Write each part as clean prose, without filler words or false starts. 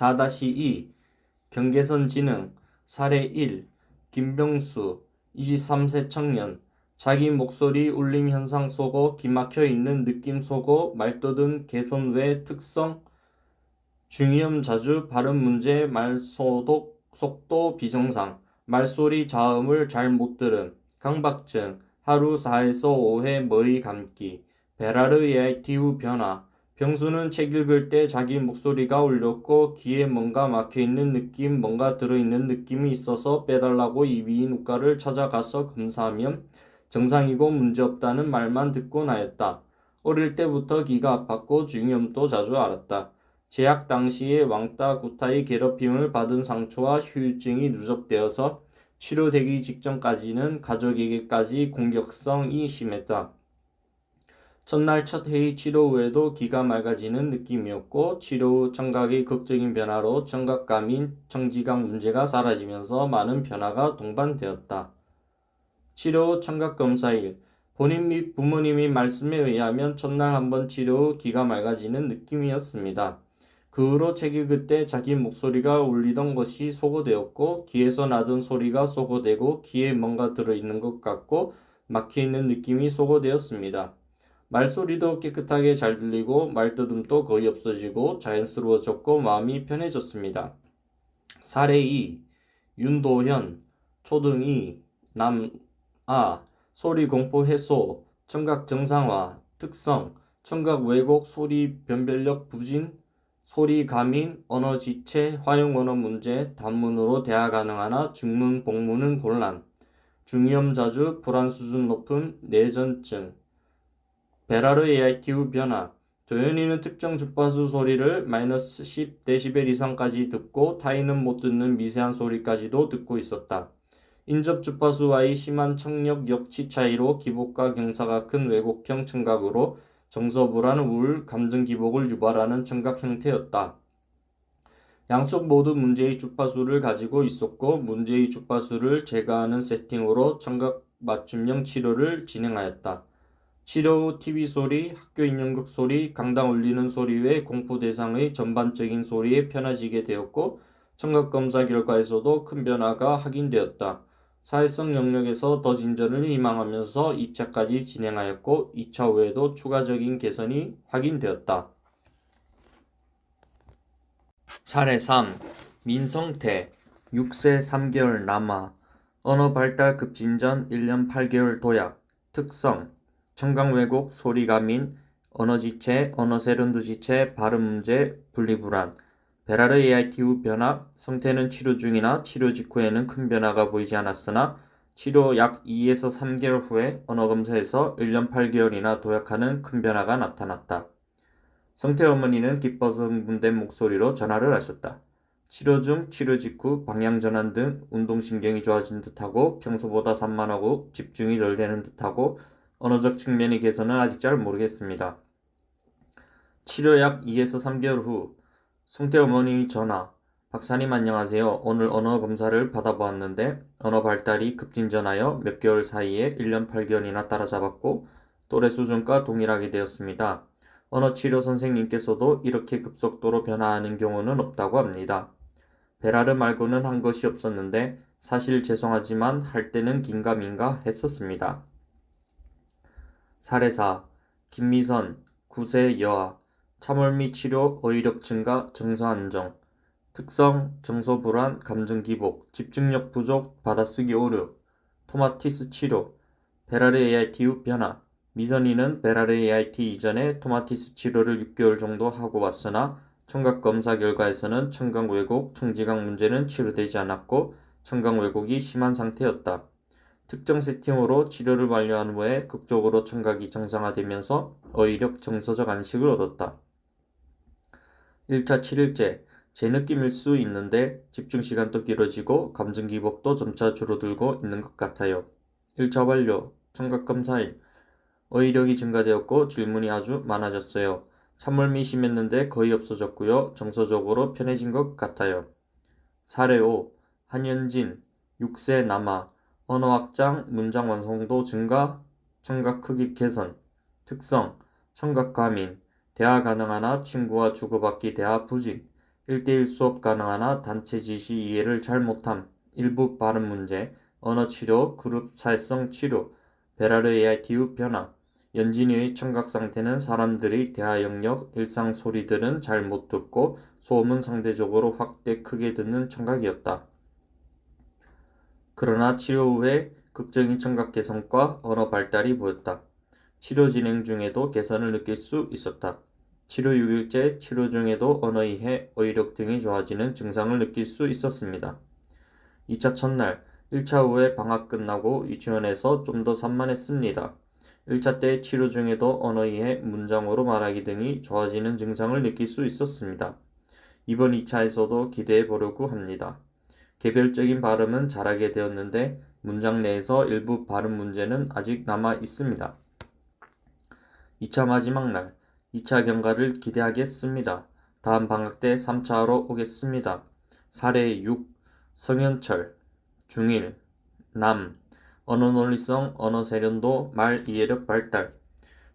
4-2 경계선 지능 사례 1 김병수 23세 청년 자기 목소리 울림 현상 속어 기막혀 있는 느낌 속어 말떠든 개선 외 특성 중이염 자주 발음 문제 말소독 속도 비정상 말소리 자음을 잘 못 들음 강박증 하루 4에서 5회 머리 감기 베라르 AIT 후 변화 병수는 책 읽을 때 자기 목소리가 울렸고 귀에 뭔가 막혀있는 느낌 뭔가 들어있는 느낌이 있어서 빼달라고 이비인후과를 찾아가서 검사하면 정상이고 문제없다는 말만 듣고 나였다. 어릴 때부터 귀가 아팠고 중이염도 자주 앓았다. 재학 당시에 왕따 구타의 괴롭힘을 받은 상처와 후유증이 누적되어서 치료되기 직전까지는 가족에게까지 공격성이 심했다. 첫날 첫 회의 치료 후에도 귀가 맑아지는 느낌이었고 치료 후 청각의 극적인 변화로 청각감 및 청지각 문제가 사라지면서 많은 변화가 동반되었다. 치료 후 청각검사일 본인 및 부모님의 말씀에 의하면 첫날 한번 치료 후 귀가 맑아지는 느낌이었습니다. 그 후로 책 읽을 때 자기 목소리가 울리던 것이 소거되었고 귀에서 나던 소리가 소거되고 귀에 뭔가 들어있는 것 같고 막혀있는 느낌이 소거되었습니다. 말소리도 깨끗하게 잘 들리고 말더듬도 거의 없어지고 자연스러워졌고 마음이 편해졌습니다. 사례 2 윤도현 초등 2 남아 소리 공포 해소 청각 정상화 특성 청각 왜곡 소리 변별력 부진 소리 감인 언어 지체 화용 언어 문제 단문으로 대화 가능하나 중문 복문은 곤란 중이염 자주 불안 수준 높음 내전증 베라르 AIT 후 변화 도현이는 특정 주파수 소리를 마이너스 10dB 이상까지 듣고 타인은 못 듣는 미세한 소리까지도 듣고 있었다. 인접 주파수와의 심한 청력 역치 차이로 기복과 경사가 큰 왜곡형 청각으로 정서불안, 우울, 감정 기복을 유발하는 청각 형태였다. 양쪽 모두 문제의 주파수를 가지고 있었고 문제의 주파수를 제거하는 세팅으로 청각 맞춤형 치료를 진행하였다. 치료 후 TV소리, 학교 인형극 소리, 강당 울리는 소리 외 공포 대상의 전반적인 소리에 편해지게 되었고 청각검사 결과에서도 큰 변화가 확인되었다. 사회성 영역에서 더 진전을 희망하면서 2차까지 진행하였고 2차 후에도 추가적인 개선이 확인되었다. 사례 3 민성태 6세 3개월 남아 언어 발달 급진전 1년 8개월 도약 특성 청각 왜곡, 소리 감인, 언어 지체, 언어 세련도 지체, 발음 문제, 분리불안, 베라르 AIT 후 변화, 성태는 치료 중이나 치료 직후에는 큰 변화가 보이지 않았으나 치료 약 2에서 3개월 후에 언어 검사에서 1년 8개월이나 도약하는 큰 변화가 나타났다. 성태 어머니는 기뻐서 흥분된 목소리로 전화를 하셨다. 치료 중, 치료 직후, 방향 전환 등 운동신경이 좋아진 듯하고 평소보다 산만하고 집중이 덜 되는 듯하고 언어적 측면의 개선은 아직 잘 모르겠습니다. 치료 약 2에서 3개월 후 성태 어머니 전화 박사님 안녕하세요. 오늘 언어 검사를 받아보았는데 언어 발달이 급진전하여 몇 개월 사이에 1년 8개월이나 따라잡았고 또래 수준과 동일하게 되었습니다. 언어치료 선생님께서도 이렇게 급속도로 변화하는 경우는 없다고 합니다. 베라르 말고는 한 것이 없었는데 사실 죄송하지만 할 때는 긴가민가 했었습니다. 사례 4 김미선 9세 여아 참을미 치료 어휘력 증가 정서 안정 특성 정서 불안 감정 기복 집중력 부족 받아쓰기 어려 토마티스 치료 베라르 AIT 후 변화 미선이는 베라르 AIT 이전에 토마티스 치료를 6개월 정도 하고 왔으나 청각 검사 결과에서는 청각 왜곡, 청지각 문제는 치료되지 않았고 청각 왜곡이 심한 상태였다. 특정 세팅으로 치료를 완료한 후에 극적으로 청각이 정상화되면서 어휘력 정서적 안식을 얻었다. 1차 7일째 제 느낌일 수 있는데 집중시간도 길어지고 감정 기복도 점차 줄어들고 있는 것 같아요. 1차 완료 청각검사일 어휘력이 증가되었고 질문이 아주 많아졌어요. 참을미 심했는데 거의 없어졌고요. 정서적으로 편해진 것 같아요. 사례 5 한현진 6세 남아 언어 확장, 문장 완성도 증가, 청각 크기 개선 특성 청각 과민, 대화 가능하나 친구와 주고받기 대화 부진 1대1 수업 가능하나 단체 지시 이해를 잘 못함, 일부 발음 문제, 언어치료, 그룹 사회성 치료, 베라르 AITU 변화, 연진이의 청각 상태는 사람들의 대화 영역, 일상 소리들은 잘 못 듣고 소음은 상대적으로 확대 크게 듣는 청각이었다. 그러나 치료 후에 극적인 청각 개선과 언어 발달이 보였다. 치료 진행 중에도 개선을 느낄 수 있었다. 치료 6일째 치료 중에도 언어 이해, 어휘력 등이 좋아지는 증상을 느낄 수 있었습니다. 2차 첫날, 1차 후에 방학 끝나고 유치원에서 좀 더 산만했습니다. 1차 때 치료 중에도 언어 이해, 문장으로 말하기 등이 좋아지는 증상을 느낄 수 있었습니다. 이번 2차에서도 기대해 보려고 합니다. 개별적인 발음은 잘하게 되었는데 문장 내에서 일부 발음 문제는 아직 남아 있습니다. 2차 마지막 날, 2차 경과를 기대하겠습니다. 다음 방학 때 3차로 오겠습니다. 사례 6, 성현철, 중1, 남, 언어논리성, 언어세련도, 말 이해력 발달,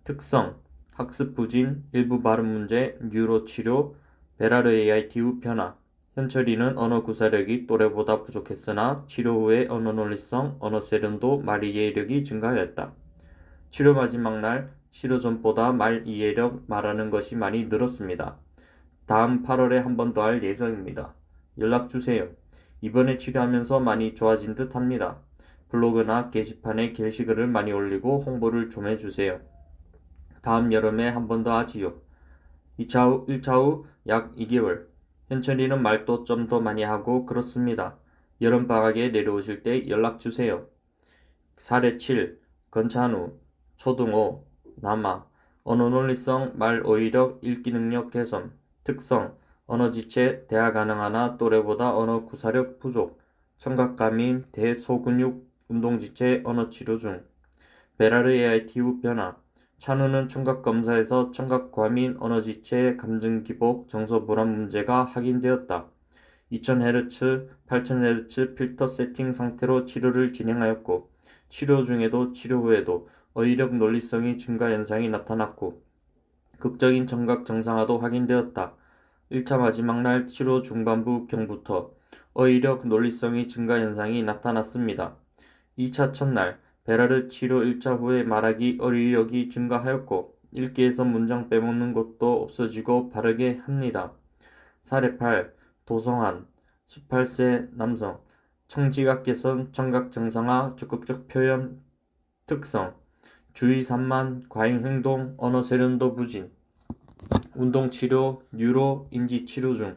특성, 학습 부진, 일부 발음 문제, 뉴로치료, 베라르 AITU 변화, 현철이는 언어 구사력이 또래보다 부족했으나 치료 후에 언어논리성, 언어세련도, 말 이해력이 증가하였다. 치료 마지막 날, 치료 전보다 말 이해력, 말하는 것이 많이 늘었습니다. 다음 8월에 한 번 더 할 예정입니다. 연락 주세요. 이번에 치료하면서 많이 좋아진 듯 합니다. 블로그나 게시판에 게시글을 많이 올리고 홍보를 좀 해주세요. 다음 여름에 한 번 더 하지요. 2차 후, 1차 후 약 2개월. 현철이는 말도 좀 더 많이 하고 그렇습니다. 여름방학에 내려오실 때 연락 주세요. 사례 7. 건찬우, 초등호, 남아, 언어논리성, 말 어휘력, 읽기 능력 개선, 특성, 언어지체, 대화 가능하나 또래보다 언어 구사력 부족, 청각감인, 대소근육, 운동지체, 언어치료 중, 베라르 AITU 변화, 찬우는 청각검사에서 청각과민, 언어지체, 감정기복, 정서불안 문제가 확인되었다. 2000Hz, 8000Hz 필터 세팅 상태로 치료를 진행하였고 치료 중에도 치료 후에도 어휘력 논리성이 증가 현상이 나타났고 극적인 청각 정상화도 확인되었다. 1차 마지막 날 치료 중반부경부터 어휘력 논리성이 증가 현상이 나타났습니다. 2차 첫날 베라르 치료 1차 후에 말하기 어휘력이 증가하였고 읽기에서 문장 빼먹는 것도 없어지고 바르게 합니다. 사례 8. 도성한 18세 남성 청지각 개선 청각 정상화 적극적 표현 특성 주의 산만 과잉 행동 언어 세련도 부진 운동치료 뉴로 인지치료 중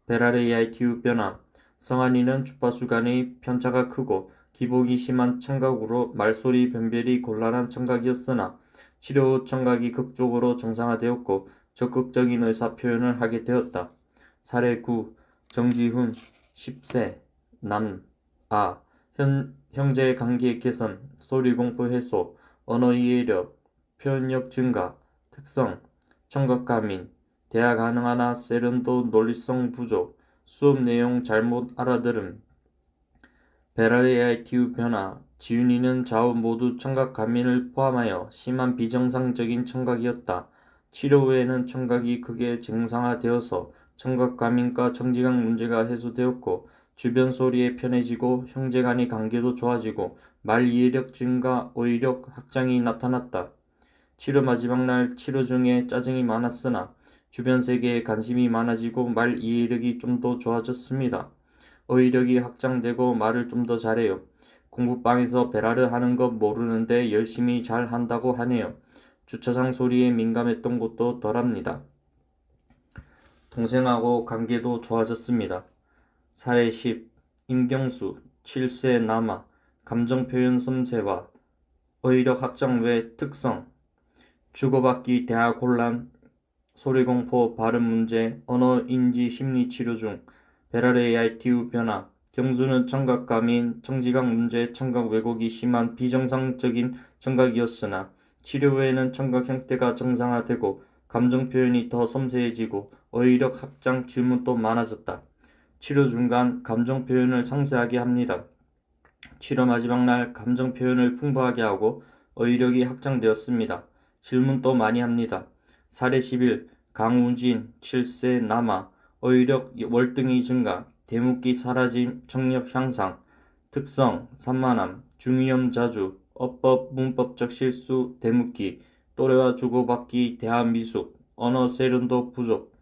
베라르 AITU 변화 성한이는 주파수 간의 편차가 크고 기복이 심한 청각으로 말소리 변별이 곤란한 청각이었으나 치료 후 청각이 극적으로 정상화되었고 적극적인 의사 표현을 하게 되었다. 사례 9. 정지훈 10세 남, 아, 형제 관계 개선, 소리 공포 해소, 언어 이해력, 표현력 증가, 특성, 청각 가민, 대화 가능하나 세련도 논리성 부족, 수업 내용 잘못 알아들음, 베라르 AITU 변화, 지윤이는 좌우 모두 청각 가민을 포함하여 심한 비정상적인 청각이었다. 치료 후에는 청각이 크게 정상화되어서 청각 가민과 정지각 문제가 해소되었고 주변 소리에 편해지고 형제 간의 관계도 좋아지고 말 이해력 증가, 어휘력 확장이 나타났다. 치료 마지막 날 치료 중에 짜증이 많았으나 주변 세계에 관심이 많아지고 말 이해력이 좀 더 좋아졌습니다. 어휘력이 확장되고 말을 좀 더 잘해요. 공부방에서 베라르 하는 것 모르는데 열심히 잘 한다고 하네요. 주차장 소리에 민감했던 것도 덜합니다. 동생하고 관계도 좋아졌습니다. 사례 10. 임경수 7세 남아 감정표현 섬세화 어휘력 확장 외 특성 주고받기 대화 곤란 소리공포 발음 문제 언어 인지 심리 치료 중 베라르 AITU 변화 경수는 청각 가민 청지각 문제 청각 왜곡이 심한 비정상적인 청각이었으나 치료 후에는 청각 형태가 정상화되고 감정 표현이 더 섬세해지고 어휘력 확장 질문도 많아졌다. 치료 중간 감정 표현을 상세하게 합니다. 치료 마지막 날 감정 표현을 풍부하게 하고 어휘력이 확장되었습니다. 질문도 많이 합니다. 사례 11. 강우진 7세 남아 어휘력 월등히 증가, 대묻기 사라짐, 청력 향상, 특성, 산만함, 중이염 자주, 어법, 문법적 실수, 대묻기, 또래와 주고받기, 대화 미숙, 언어 세련도 부족,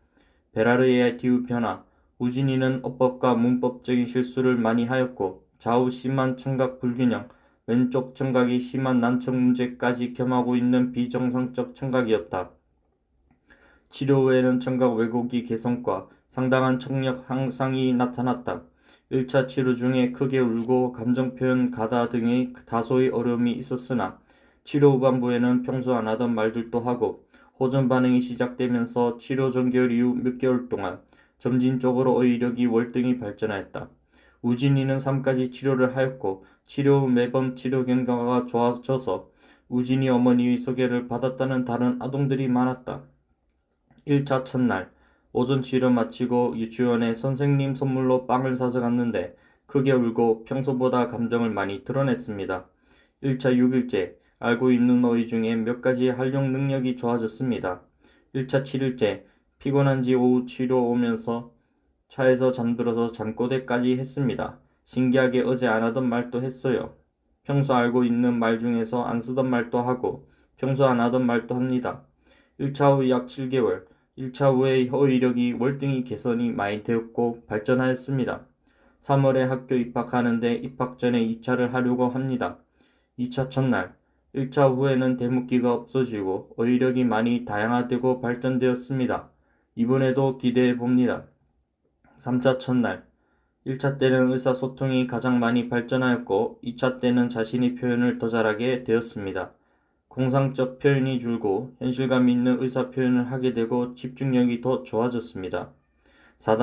베라르의 기후 변화, 우진이는 어법과 문법적인 실수를 많이 하였고 좌우 심한 청각 불균형, 왼쪽 청각이 심한 난청 문제까지 겸하고 있는 비정상적 청각이었다. 치료 후에는 청각 왜곡이 개선과 상당한 청력 향상이 나타났다. 1차 치료 중에 크게 울고 감정 표현 가다 등의 다소의 어려움이 있었으나 치료 후반부에는 평소 안 하던 말들도 하고 호전 반응이 시작되면서 치료 종결 이후 몇 개월 동안 점진적으로 어휘력이 월등히 발전하였다. 우진이는 3까지 치료를 하였고 치료 후 매번 치료 결과가 좋아져서 우진이 어머니의 소개를 받았다는 다른 아동들이 많았다. 1차 첫날 오전 치료 마치고 유치원에 선생님 선물로 빵을 사서 갔는데 크게 울고 평소보다 감정을 많이 드러냈습니다. 1차 6일째 알고 있는 어휘 중에 몇 가지 활용 능력이 좋아졌습니다. 1차 7일째 피곤한지 오후 치료 오면서 차에서 잠들어서 잠꼬대까지 했습니다. 신기하게 어제 안 하던 말도 했어요. 평소 알고 있는 말 중에서 안 쓰던 말도 하고 평소 안 하던 말도 합니다. 1차 후 약 7개월 1차 후에 어휘력이 월등히 개선이 많이 되었고 발전하였습니다. 3월에 학교 입학하는데 입학 전에 2차를 하려고 합니다. 2차 첫날 1차 후에는 대묻기가 없어지고 어휘력이 많이 다양화되고 발전되었습니다. 이번에도 기대해 봅니다. 3차 첫날 1차 때는 의사소통이 가장 많이 발전하였고 2차 때는 자신의 표현을 더 잘하게 되었습니다. 공상적 표현이 줄고 현실감 있는 의사 표현을 하게 되고 집중력이 더 좋아졌습니다. 4